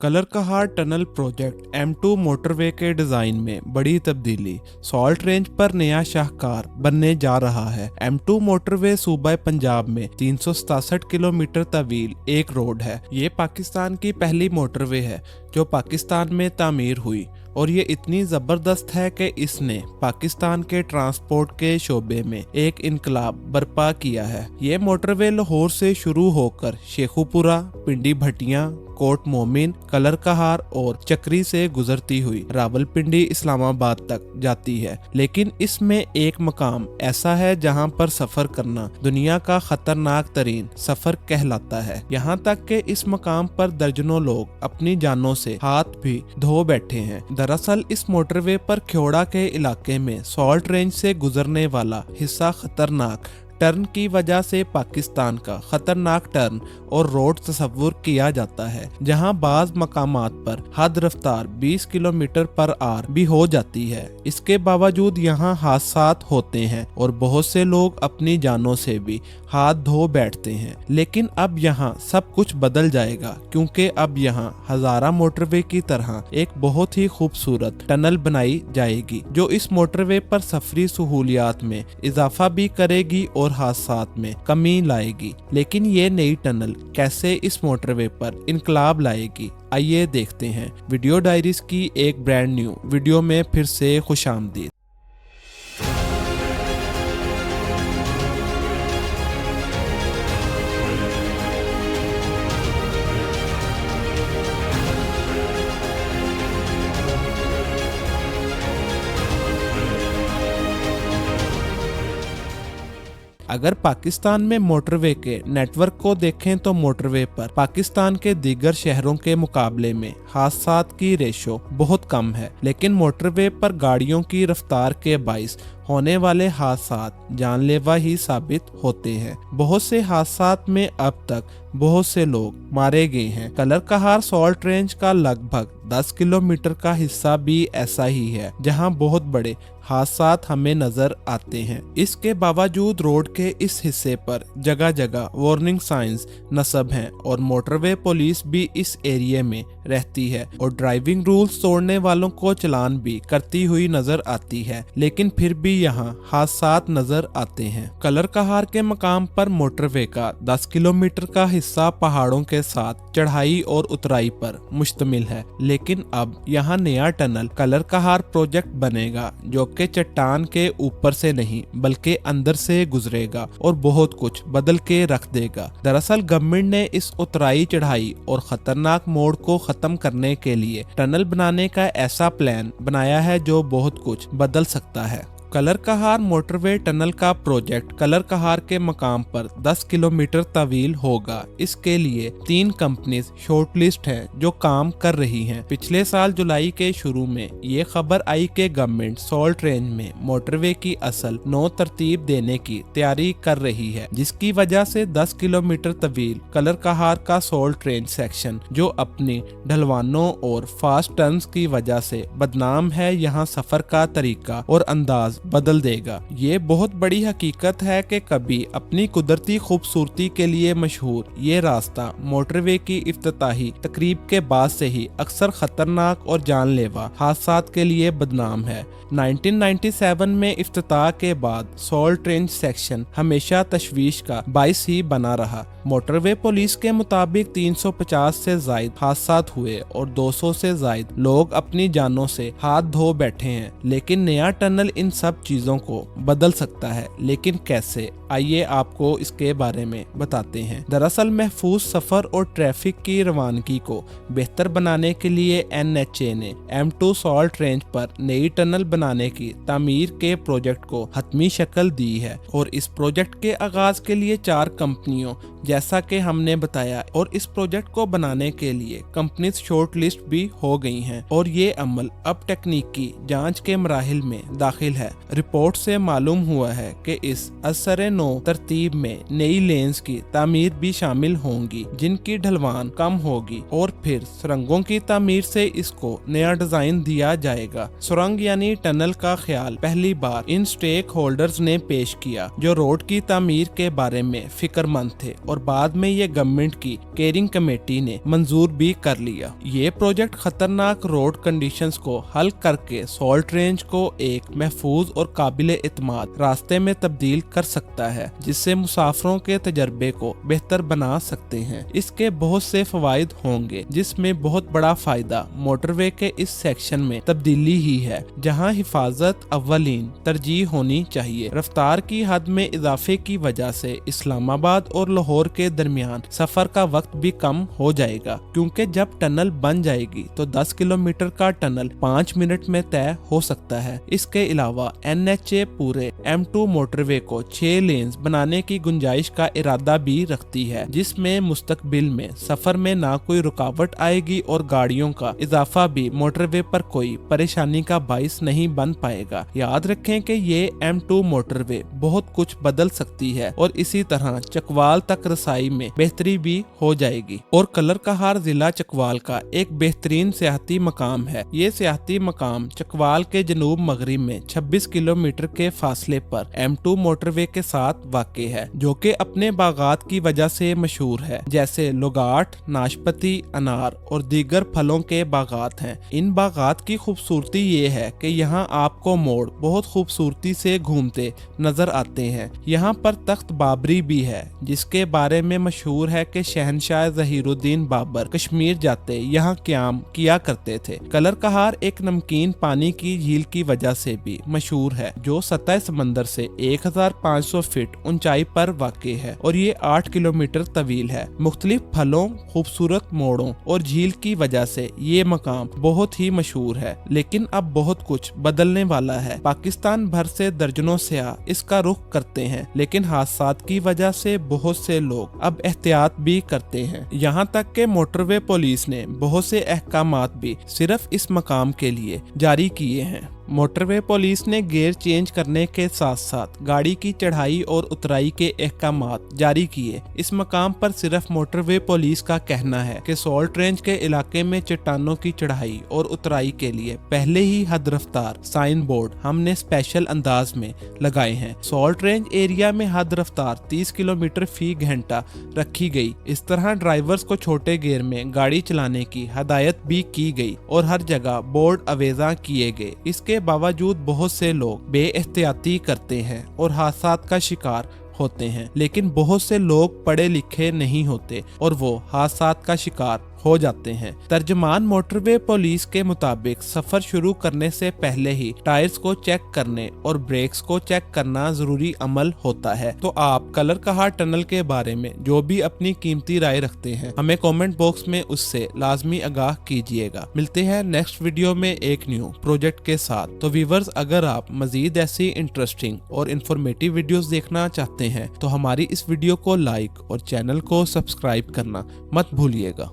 Colour कहार tunnel project M2 motorway के design में बड़ी तब्दीली, सॉल्ट रेंज पर नया शाहकार बनने जा रहा है। M2 मोटरवे सूबा पंजाब में 367 किलोमीटर तवील एक रोड है। ये पाकिस्तान की पहली मोटरवे है जो पाकिस्तान में तामीर हुई और ये इतनी जबरदस्त है कि इसने पाकिस्तान के ट्रांसपोर्ट के शोबे में एक इनकलाब बर्पा किया है। ये मोटरवे लाहौर से शुरू होकर शेखुपुरा, पिंडी भटियां, कोट मोमिन, कलर कहार और चक्री से गुजरती हुई रावलपिंडी इस्लामाबाद तक जाती है। लेकिन इसमें एक मकाम ऐसा है जहां पर सफर करना दुनिया का खतरनाक तरीन सफर कहलाता है। यहाँ तक कि इस मकाम पर दर्जनों लोग अपनी जानों से हाथ भी धो बैठे हैं। दरअसल इस मोटरवे पर ख्योड़ा के इलाके में सॉल्ट रेंज से गुजरने वाला हिस्सा खतरनाक टर्न की वजह से पाकिस्तान का खतरनाक टर्न और रोड तस्वुर किया जाता है, जहां बाज मकामात पर हद रफ्तार 20 किलोमीटर पर आवर भी हो जाती है। इसके बावजूद यहां हादसात होते हैं और बहुत से लोग अपनी जानों से भी हाथ धो बैठते हैं। लेकिन अब यहां सब कुछ बदल जाएगा, क्योंकि अब यहां हजारा मोटरवे की तरह एक बहुत ही खूबसूरत टनल बनाई जाएगी जो इस मोटरवे पर सफरी सहूलियात में इजाफा भी करेगी और हादसात में कमी लाएगी। लेकिन ये नई टनल कैसे इस मोटरवे पर इनकलाब लाएगी, आइए देखते हैं। वीडियो डायरीज की एक ब्रांड न्यू वीडियो में फिर से खुशामदीद। अगर पाकिस्तान में मोटरवे के नेटवर्क को देखें तो मोटरवे पर पाकिस्तान के दीगर शहरों के मुकाबले में हादसात की रेशो बहुत कम है। लेकिन मोटरवे पर गाड़ियों की रफ्तार के बाइस होने वाले हादसात जानलेवा ही साबित होते हैं। बहुत से हादसात में अब तक बहुत से लोग मारे गए हैं। कलर कहार सॉल्ट रेंज का लगभग 10 किलोमीटर का हिस्सा भी ऐसा ही है जहां बहुत बड़े हादसात हमें नजर आते हैं। इसके बावजूद रोड के इस हिस्से पर जगह जगह वार्निंग साइंस नस्ब हैं और मोटरवे पुलिस भी इस एरिया में रहती है और ड्राइविंग रूल्स तोड़ने वालों को चालान भी करती हुई नजर आती है। लेकिन फिर भी यहाँ हादसात नजर आते हैं। कलर कहार के मकाम पर मोटरवे का 10 किलोमीटर का हिस्सा पहाड़ों के साथ चढ़ाई और उतराई पर मुश्तमिल है। लेकिन अब यहाँ नया टनल कलर कहार प्रोजेक्ट बनेगा जो कि चट्टान के ऊपर से नहीं बल्कि अंदर से गुजरेगा और बहुत कुछ बदल के रख देगा। दरअसल गवर्नमेंट ने इस उतराई चढ़ाई और खतरनाक मोड़ को खत्म करने के लिए टनल बनाने का ऐसा प्लान बनाया है जो बहुत कुछ बदल सकता है। कलर कहार मोटरवे टनल का प्रोजेक्ट कलर कहार के मकाम पर 10 किलोमीटर तवील होगा। इसके लिए 3 कंपनीज शॉर्ट लिस्ट हैं जो काम कर रही हैं। पिछले साल जुलाई के शुरू में ये खबर आई कि गवर्नमेंट सॉल्ट रेंज में मोटरवे की असल नौ तरतीब देने की तैयारी कर रही है, जिसकी वजह से 10 किलोमीटर तवील कलर कहार का सॉल्ट रेंज सेक्शन जो अपनी ढलवानों और फास्ट टर्न्स की वजह से बदनाम है, यहाँ सफर का तरीका और अंदाज बदल देगा। ये बहुत बड़ी हकीकत है कि कभी अपनी कुदरती खूबसूरती के लिए मशहूर ये रास्ता मोटरवे की इफ्तिताही तकरीब के बाद से ही अक्सर खतरनाक और जानलेवा हादसात के लिए बदनाम है। 1997 में इफ्तिताह के बाद सॉल्ट रेंज सेक्शन हमेशा तशवीश का बाइस ही बना रहा। मोटरवे पुलिस के मुताबिक 350 से जायद हादसात हुए और 200 से जायद लोग अपनी जानों से हाथ धो बैठे हैं। लेकिन नया टनल इन सब चीजों को बदल सकता है। लेकिन कैसे, आइए आपको इसके बारे में बताते हैं। दरअसल महफूज सफर और ट्रैफिक की रवानगी को बेहतर बनाने के लिए NHA ने M2 सॉल्ट रेंज पर नई टनल बनाने की तामीर के प्रोजेक्ट को हतमी शक्ल दी है और इस प्रोजेक्ट के आगाज के लिए 4 कंपनियों जैसा कि हमने बताया और इस प्रोजेक्ट को बनाने के लिए कंपनीज शॉर्ट लिस्ट भी हो गई हैं और ये अमल अब तकनीकी जांच के मराहिल में दाखिल है। रिपोर्ट से मालूम हुआ है कि इस असर नो तरतीब में नई लेन्स की तामीर भी शामिल होंगी जिनकी ढलवान कम होगी और फिर सुरंगों की तामीर से इसको नया डिजाइन दिया जाएगा। सुरंग यानी टनल का ख्याल पहली बार इन स्टेक होल्डर्स ने पेश किया जो रोड की तामीर के बारे में फिक्रमंद थे और बाद में ये गवर्नमेंट की केयरिंग कमेटी ने मंजूर भी कर लिया। ये प्रोजेक्ट खतरनाक रोड कंडीशंस को हल करके सॉल्ट रेंज को एक महफूज और काबिल एतमाद रास्ते में तब्दील कर सकता है जिससे मुसाफिरों के तजर्बे को बेहतर बना सकते हैं। इसके बहुत से फवाइद होंगे जिसमें बहुत बड़ा फायदा मोटरवे के इस सेक्शन में तब्दीली ही है जहां हिफाजत अव्वलीन तरजीह होनी चाहिए। रफ्तार की हद में इजाफे की वजह से इस्लामाबाद और लाहौर के दरमियान सफर का वक्त भी कम हो जाएगा क्योंकि जब टनल बन जाएगी तो 10 किलोमीटर का टनल 5 मिनट में तय हो सकता है। इसके अलावा NHA पूरे M2 मोटरवे को 6 लेन्स बनाने की गुंजाइश का इरादा भी रखती है जिसमें मुस्तकबिल में सफर में ना कोई रुकावट आएगी और गाड़ियों का इजाफा भी मोटरवे पर कोई परेशानी का बाइस नहीं बन पाएगा। याद रखें कि ये M2 मोटरवे बहुत कुछ बदल सकती है और इसी तरह चकवाल तक रसाई में बेहतरी भी हो जाएगी। और कलर कहार जिला चकवाल का एक बेहतरीन सियाहती मकाम है। ये सियाहती मकाम चकवाल के जनूब मगरिब में 26 किलोमीटर के फासले पर M2 मोटरवे के साथ वाक़ है जो कि अपने बागात की वजह से मशहूर है जैसे लोगाट, नाशपति, अनार और दीगर फलों के बागात हैं। इन बागात की खूबसूरती ये है कि यहाँ आपको मोड़ बहुत खूबसूरती से घूमते नजर आते हैं। यहाँ पर तख्त बाबरी भी है जिसके बारे में मशहूर है कि शहनशाह ज़हीरुद्दीन बाबर कश्मीर जाते यहाँ क़याम किया करते थे। कलर कहार एक नमकीन पानी की झील की वजह से भी मशहूर है जो सतह समंदर से 1500 फीट ऊंचाई पर वाक़ है और ये 8 किलोमीटर तवील है। मुख्तलिफ फलों, खूबसूरत मोड़ों और झील की वजह से ये मकाम बहुत ही मशहूर है। लेकिन अब बहुत कुछ बदलने वाला है। पाकिस्तान भर से दर्जनों सयाह इसका रुख करते हैं लेकिन हादसात की वजह से बहुत से लोग अब एहतियात भी करते हैं। यहाँ तक के मोटरवे पुलिस ने बहुत से अहकामात भी सिर्फ इस मकाम के लिए जारी किए हैं। मोटरवे पुलिस ने गियर चेंज करने के साथ साथ गाड़ी की चढ़ाई और उतराई के अहकामात जारी किए। इस मकाम पर सिर्फ मोटरवे पुलिस का कहना है कि सॉल्ट रेंज के इलाके में चट्टानों की चढ़ाई और उतराई के लिए पहले ही हद रफ्तार साइन बोर्ड हमने स्पेशल अंदाज में लगाए हैं। सॉल्ट रेंज एरिया में हद रफ्तार 30 किलोमीटर फी घंटा रखी गई। इस तरह ड्राइवर्स को छोटे गियर में गाड़ी चलाने की हदायत भी की गई और हर जगह बोर्ड अवेजा किए गए। इसके बावजूद बहुत से लोग बेएहतियाती करते हैं और हादसात का शिकार होते हैं लेकिन बहुत से लोग पढ़े लिखे नहीं होते और वो हादसात का शिकार हो जाते हैं। तर्जमान मोटरवे पुलिस के मुताबिक सफर शुरू करने से पहले ही टायर्स को चेक करने और ब्रेक्स को चेक करना जरूरी अमल होता है। तो आप कलर कहार टनल के बारे में जो भी अपनी कीमती राय रखते हैं हमें कमेंट बॉक्स में उससे लाजमी आगाह कीजिएगा। मिलते हैं नेक्स्ट वीडियो में एक न्यू प्रोजेक्ट के साथ। तो व्यूअर्स, अगर आप मजीद ऐसी इंटरेस्टिंग और इंफॉर्मेटिव वीडियोस देखना चाहते हैं तो हमारी इस वीडियो को लाइक और चैनल को सब्सक्राइब करना मत भूलिएगा।